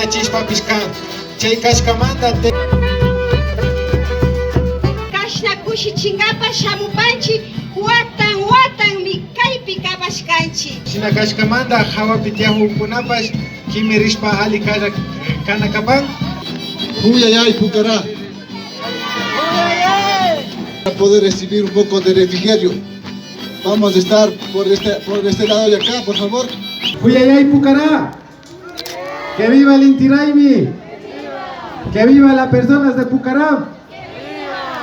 yachishpapish kan. Chay kashkamanta Kashna kushichingapas shamupanchi watan mikaypi kabashkanchi. shina kashkamanta hawapi tiyahukunapash kimirishpa ali kanakapan. Huyayay, Pucará. Para poder recibir un poco de refrigerio. Vamos a estar por este lado de acá, por favor. Huyayay Pucará. Que viva el Inti Raymi. Que viva las personas de Pucará.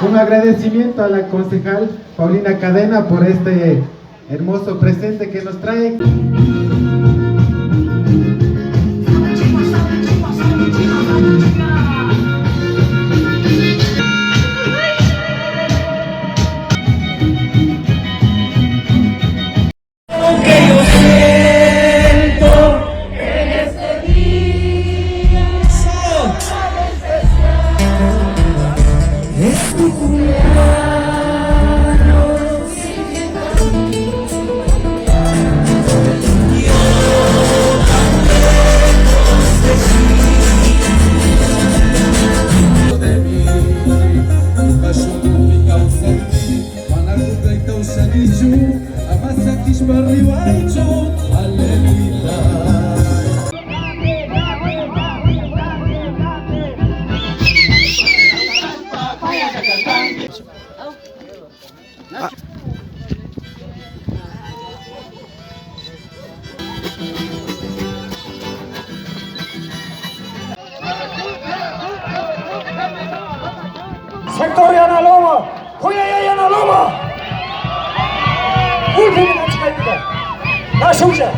Un agradecimiento a la concejal Paulina Cadena por este hermoso presente que nos trae. Sector Yanaloma, Huyayay Yanaloma. Último na Chicayuca, na Xuxa,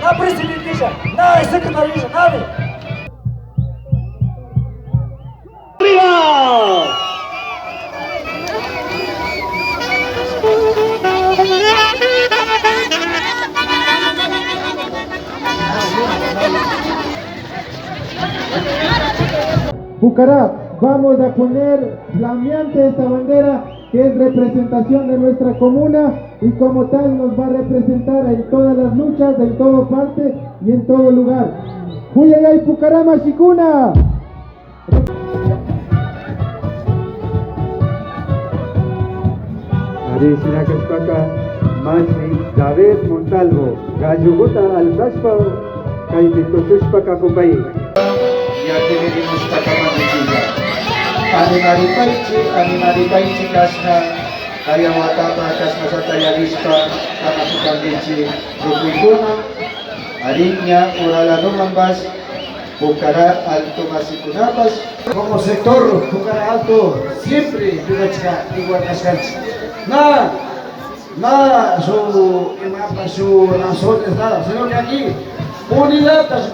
na Presidentija, na Secretaria, nada. Pucará, vamos a poner flameante esta bandera que es representación de nuestra comuna y como tal nos va a representar en todas las luchas, en toda parte y en todo lugar. Huyayay Pucará Mashikuna. Ari Sinakashpaka, Masi David Montalvo, Gayugota Altaspa, Kaipitosushpaka Kupai. Ya que venimos para Camanachilla. Animaripaichi Kasna, Ayawatapa, Kasna Satayalispa, Kamasukandichi, Rukuikuna, Ariña, Uralanumambas, Pucará Alto Masikunapas. Como sector Pucará Alto, siempre igual Cascanchi. Nada su imagen, su naciones, nada, sino que aquí unidad está su